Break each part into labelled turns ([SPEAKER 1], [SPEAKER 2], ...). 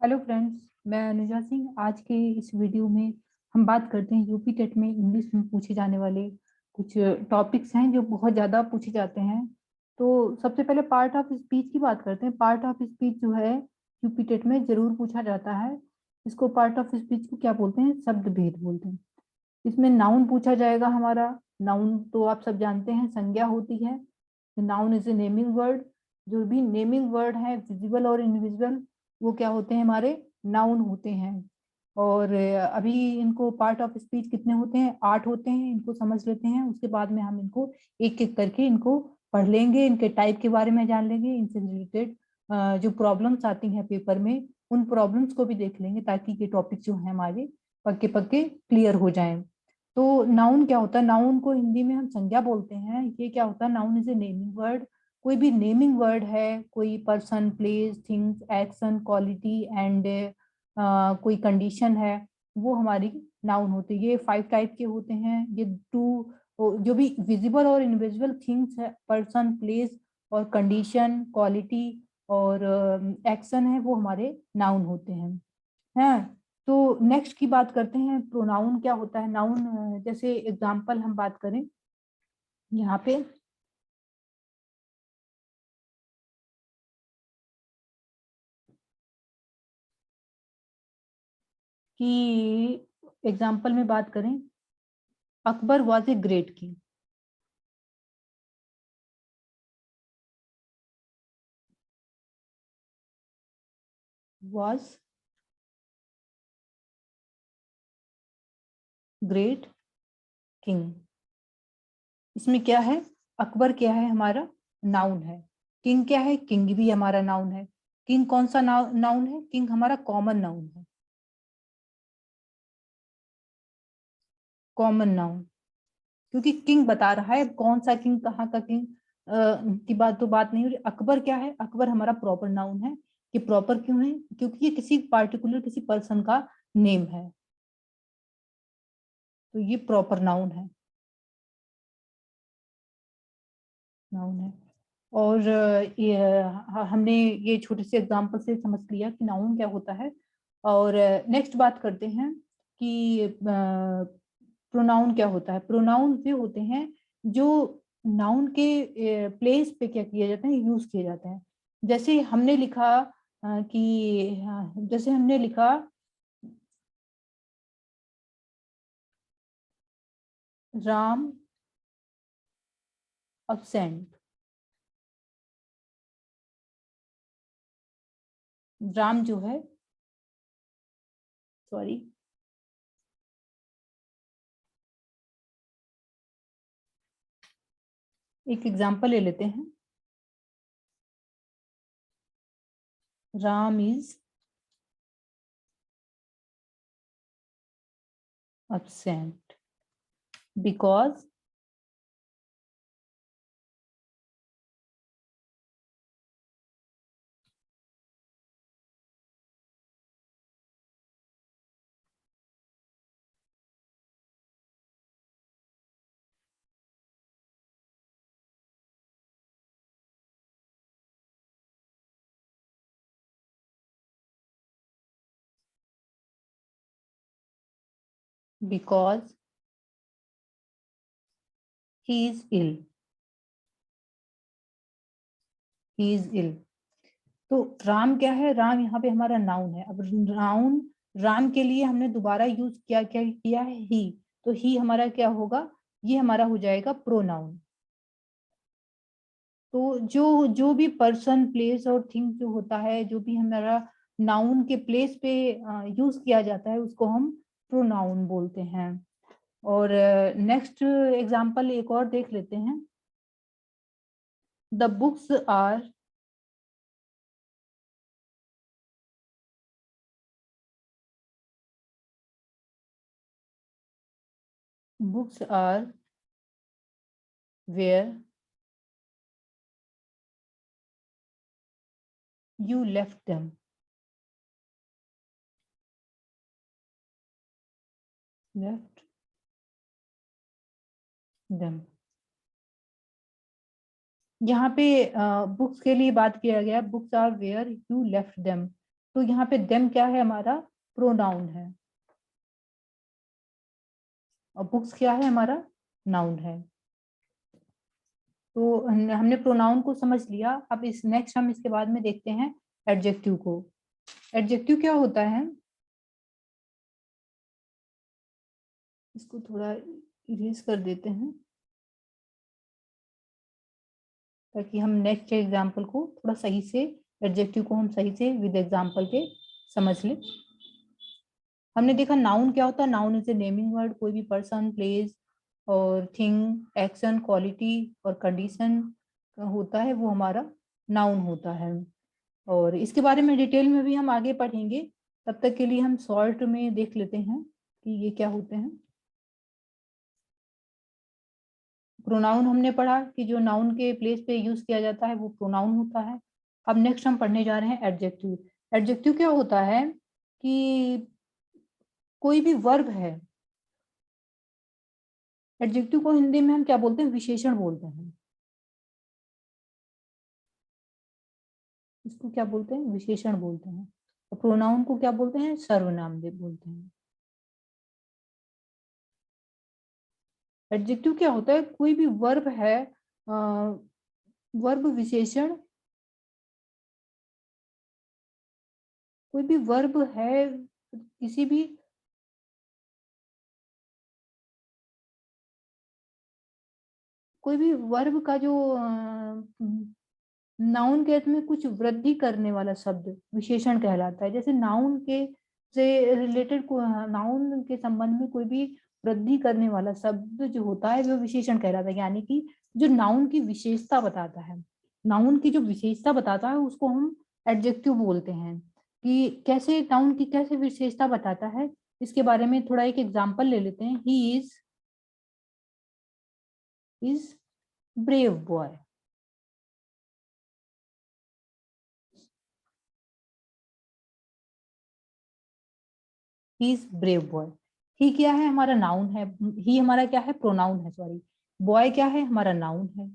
[SPEAKER 1] Hello friends, मैं अनुजा सिंह। आज के इस वीडियो में हम बात करते हैं यूपी टेट में इंग्लिश में पूछे जाने वाले कुछ टॉपिक्स हैं जो बहुत ज़्यादा पूछे जाते हैं। तो सबसे पहले पार्ट ऑफ स्पीच की बात करते हैं। पार्ट ऑफ स्पीच जो है यूपी टेट में जरूर पूछा जाता है। इसको पार्ट ऑफ स्पीच को क्या बोलते हैं? शब्द भेद बोलते हैं। इसमें नाउन पूछा जाएगा हमारा। नाउन तो आप सब जानते हैं, संज्ञा होती है। Noun is a naming word. जो भी नेमिंग वर्ड है, विजिबल और इनविजिबल, वो क्या होते हैं? हमारे नाउन होते हैं। और अभी इनको पार्ट ऑफ स्पीच कितने होते हैं? 8 होते हैं। इनको समझ लेते हैं, उसके बाद में हम इनको एक एक करके इनको पढ़ लेंगे, इनके टाइप के बारे में जान लेंगे, इनसे रिलेटेड जो प्रॉब्लम्स आती हैं पेपर में उन प्रॉब्लम्स को भी देख लेंगे, ताकि ये टॉपिक जो है हमारे पक्के पक्के क्लियर हो जाएं। तो नाउन क्या होता है? नाउन को हिंदी में हम संज्ञा बोलते हैं। ये क्या होता है? Noun is a naming word. कोई भी नेमिंग वर्ड है, कोई person, place, things, action, quality and कोई कंडीशन है, वो हमारी नाउन होती है। ये 5 टाइप के होते हैं। ये टू जो भी विजिबल और इनविजिबल थिंग्स है, पर्सन, प्लेस और कंडीशन, क्वालिटी और एक्शन है, वो हमारे नाउन होते हैं। तो नेक्स्ट की बात करते हैं, प्रोनाउन क्या होता है? नाउन जैसे एग्जांपल हम बात करें यहाँ पे कि एग्जांपल में बात करें, Akbar was a great king. Was great king. इसमें क्या है? अकबर क्या है? हमारा नाउन है। किंग क्या है? किंग भी हमारा नाउन है। किंग कौन सा नाउन है? किंग हमारा कॉमन नाउन है। कॉमन नाउन, क्योंकि किंग बता रहा है कौन सा किंग, कहाँ का किंग की बात तो बात नहीं हो रही। अकबर क्या है? अकबर हमारा प्रॉपर नाउन है। कि प्रॉपर क्यों है? क्योंकि ये किसी पार्टिकुलर किसी पर्सन का नेम है, तो ये प्रॉपर नाउन है। नाउन है। और हमने ये छोटे से एग्जांपल से समझ लिया कि नाउन क्या होता है। और नेक्स्ट बात करते हैं कि प्रोनाउन क्या होता है। प्रोनाउन वे होते हैं जो नाउन के प्लेस पे क्या किए जाते हैं, यूज किए जाते हैं। जैसे हमने लिखा जैसे हमने लिखा राम अब्सेंट। राम जो है, सॉरी, एक एग्जांपल ले लेते हैं। Ram is absent because because he is ill। he is ill। तो राम क्या है? राम यहाँ पे हमारा नाउन है। अब नाउन राम के लिए हमने दोबारा यूज किया, क्या किया है? ही। तो ही हमारा क्या होगा? ये हमारा हो जाएगा प्रोनाउन। तो जो जो भी पर्सन, प्लेस और थिंग जो होता है, जो भी हमारा नाउन के प्लेस पे यूज किया जाता है, उसको हम प्रोनाउन बोलते हैं। और नेक्स्ट एग्जांपल एक और देख लेते हैं। The books are books are where you left them. Left them. यहाँ पे बुक्स के लिए बात किया गया, books are where you left them. तो यहाँ पे देम क्या है, हमारा प्रोनाउन है, और बुक्स क्या है, हमारा नाउन है। तो हमने प्रोनाउन को समझ लिया। अब इस नेक्स्ट हम इसके बाद में देखते हैं एडजेक्टिव को। एडजेक्टिव क्या होता है, इसको थोड़ा इरेज कर देते हैं ताकि हम नेक्स्ट एग्जाम्पल को थोड़ा सही से, एडजेक्टिव को हम सही से विद एग्जाम्पल के समझ लें। हमने देखा नाउन क्या होता है, noun is a naming word, कोई भी पर्सन, प्लेस और थिंग, एक्शन, क्वालिटी और कंडीशन होता है, वो हमारा नाउन होता है। और इसके बारे में डिटेल में भी हम आगे पढ़ेंगे, तब तक के लिए हम शॉर्ट में देख लेते हैं कि ये क्या होते हैं। प्रोनाउन हमने पढ़ा कि जो नाउन के प्लेस पे यूज किया जाता है वो प्रोनाउन होता है। अब नेक्स्ट हम पढ़ने जा रहे हैं एडजेक्टिव। एडजेक्टिव क्या होता है कि कोई भी वर्ब है, एडजेक्टिव को हिंदी में हम क्या बोलते हैं, विशेषण बोलते हैं। इसको क्या बोलते हैं, विशेषण बोलते हैं। और प्रोनाउन को क्या बोलते हैं, सर्वनाम बोलते हैं। एडजेक्टिव क्या होता है, कोई भी वर्ब है, वर्ब विशेषण, कोई भी वर्ब है, किसी भी कोई भी वर्ब का जो नाउन के अर्थ में कुछ वृद्धि करने वाला शब्द विशेषण कहलाता है। जैसे नाउन के से रिलेटेड, नाउन के संबंध में कोई भी वृद्धि करने वाला शब्द जो होता है वो विशेषण कहलाता है। यानी कि जो नाउन की विशेषता बताता है, नाउन की जो विशेषता बताता है उसको हम एडजेक्टिव बोलते हैं। कि कैसे नाउन की कैसे विशेषता बताता है, इसके बारे में थोड़ा एक एग्जांपल ले लेते हैं। He is brave boy. He is brave boy. He क्या है, हमारा नाउन है। ही हमारा क्या है, प्रोनाउन है, सॉरी। बॉय क्या है, हमारा नाउन है।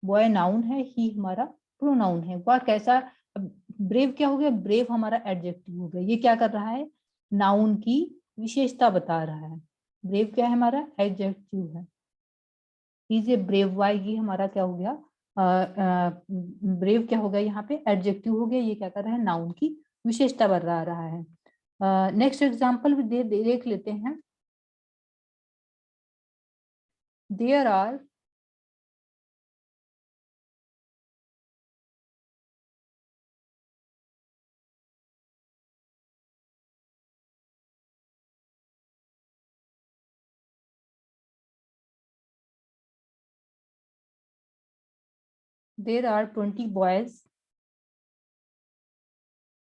[SPEAKER 1] बॉय नाउन है, ही हमारा प्रोनाउन है। वह कैसा, ब्रेव क्या हो गया, ब्रेव हमारा एडजेक्टिव हो गया। ये क्या कर रहा है, नाउन की विशेषता बता रहा है। ब्रेव क्या है, हमारा एडजेक्टिव है। He is a brave boy, ये हमारा क्या हो गया, ब्रेव क्या हो गया, यहाँ पे एडजेक्टिव हो गया। ये क्या कर रहा है, नाउन की विशेषता बता रहा है। नेक्स्ट एग्जाम्पल भी देख लेते हैं। There are there are 20 boys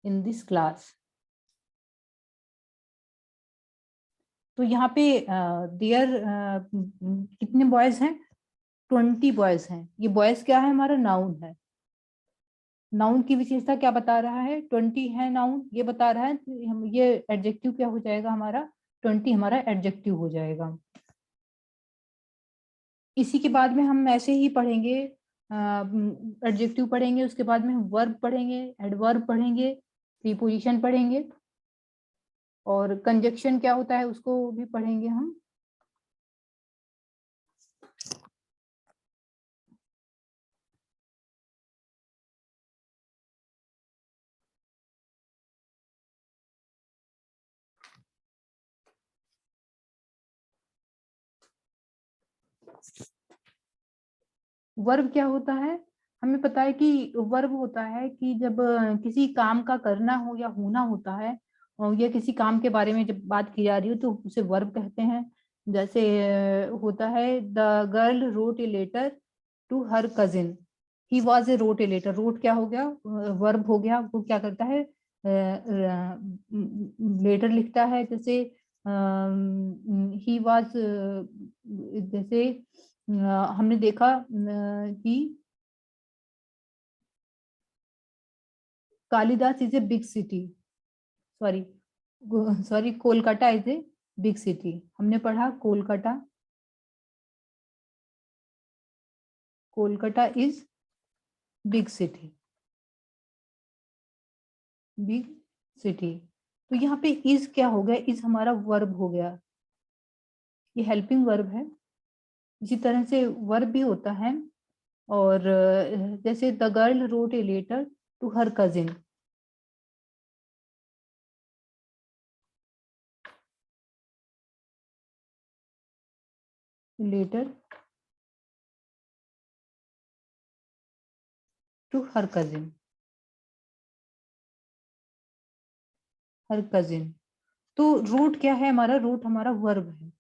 [SPEAKER 1] in this class। तो यहाँ पे देयर कितने बॉयज हैं, 20 बॉयज हैं। ये बॉयज क्या है, हमारा नाउन है। नाउन की विशेषता क्या बता रहा है, 20 है नाउन, ये बता रहा है। हम ये एडजेक्टिव क्या हो जाएगा, हमारा 20 हमारा एडजेक्टिव हो जाएगा। इसी के बाद में हम ऐसे ही पढ़ेंगे, एडजेक्टिव पढ़ेंगे, उसके बाद में हम वर्ब पढ़ेंगे, एडवर्ब पढ़ेंगे, प्रीपोजिशन पढ़ेंगे, और कंजक्शन क्या होता है उसको भी पढ़ेंगे हम। वर्ब क्या होता है, हमें पता है कि वर्ब होता है कि जब किसी काम का करना हो या होना होता है, और या किसी काम के बारे में जब बात की जा रही हो तो उसे वर्ब कहते हैं। जैसे होता है, the girl wrote a letter to her cousin, he was a wrote a letter. Wrote क्या हो गया, वर्ब हो गया। वो क्या करता है, लेटर लिखता है। जैसे ही वॉज, जैसे हमने देखा कि Kalidas is a big city, sorry sorry, Kolkata is a big city. हमने पढ़ा Kolkata, Kolkata is big city. Big city. तो यहाँ पे इज क्या हो गया, इज हमारा वर्ब हो गया, ये हेल्पिंग वर्ब है। इसी तरह से वर्ब भी होता है। और जैसे the girl wrote a letter to her cousin, letter to her cousin, her cousin. तो रूट क्या है हमारा, रूट हमारा वर्ब है।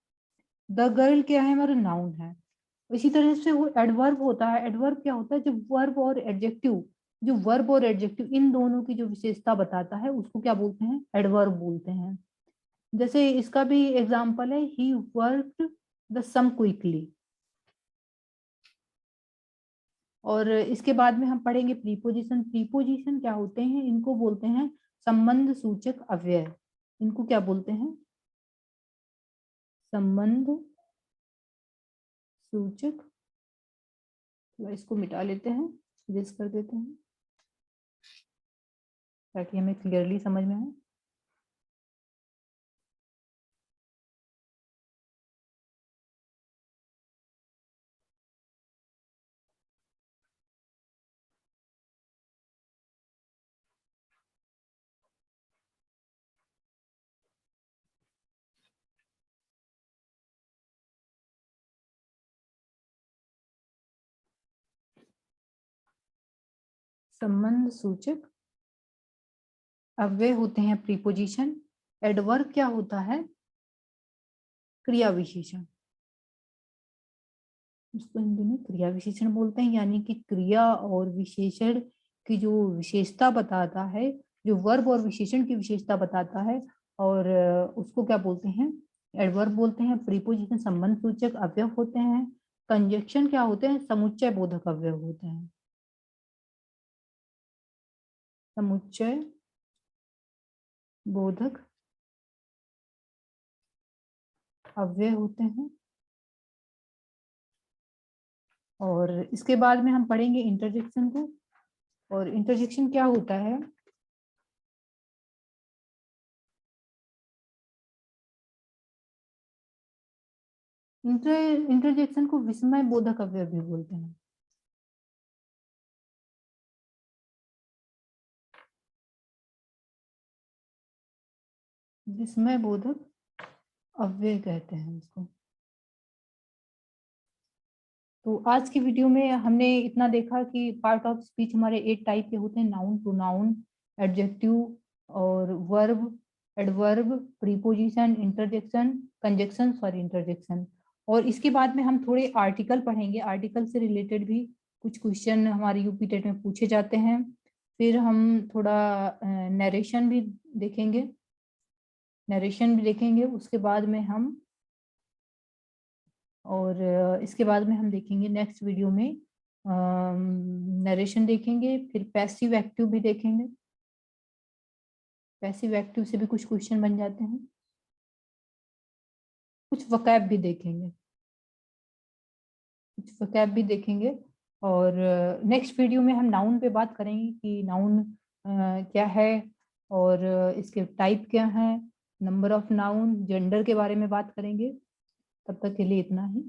[SPEAKER 1] द गर्ल क्या है हमारा, नाउन है। इसी तरह से वो एडवर्ब होता है। एडवर्ब क्या होता है, जब वर्ब और एडजेक्टिव, जो वर्ब और एडजेक्टिव इन दोनों की जो विशेषता बताता है उसको क्या बोलते हैं, एडवर्ब बोलते हैं। जैसे इसका भी एग्जांपल है, he worked the sum quickly. और इसके बाद में हम पढ़ेंगे प्रीपोजिशन। प्रीपोजिशन क्या होते हैं, इनको बोलते हैं संबंध सूचक अव्यय। इनको क्या बोलते हैं, संबंध सूचक। तो इसको मिटा लेते हैं, इरेज कर देते हैं ताकि हमें क्लियरली समझ में आए। संबंध सूचक अव्यय होते हैं प्रीपोजिशन। एडवर्ब क्या होता है, क्रिया विशेषण। इसको हिंदी में क्रिया विशेषण बोलते हैं, यानी कि क्रिया और विशेषण की जो विशेषता बताता है, जो वर्ब और विशेषण की विशेषता बताता है, और उसको क्या बोलते हैं, एडवर्ब बोलते हैं। प्रीपोजिशन संबंध सूचक अव्यय होते हैं। कंजक्शन क्या होते हैं, समुच्चय बोधक अव्यय होते हैं। समुच्चय बोधक अव्यय होते हैं। और इसके बाद में हम पढ़ेंगे इंटरजेक्शन को। और इंटरजेक्शन क्या होता है, इंटरजेक्शन को विस्मय बोधक अव्यय भी बोलते हैं। विस्मय बोधक अव्यय कहते हैं इसको। तो आज की वीडियो में हमने इतना देखा कि पार्ट ऑफ स्पीच हमारे 8 टाइप के होते हैं, नाउन, प्रोनाउन, एडजेक्टिव और verb, adverb, preposition, interjection, conjunction, sorry interjection. और इसके बाद में हम थोड़े आर्टिकल पढ़ेंगे। आर्टिकल से रिलेटेड भी कुछ क्वेश्चन हमारे यूपी टेट में पूछे जाते हैं। फिर हम थोड़ा नरेशन भी देखेंगे, उसके बाद में हम, और इसके बाद में हम देखेंगे नेक्स्ट वीडियो में नरेशन देखेंगे, फिर पैसिव एक्टिव भी देखेंगे। पैसिव एक्टिव से भी कुछ क्वेश्चन बन जाते हैं। कुछ वकैब भी देखेंगे, और नेक्स्ट वीडियो में हम नाउन पे बात करेंगे कि नाउन क्या है, और इसके टाइप क्या है, नंबर ऑफ नाउन, जेंडर के बारे में बात करेंगे। तब तक के लिए इतना ही।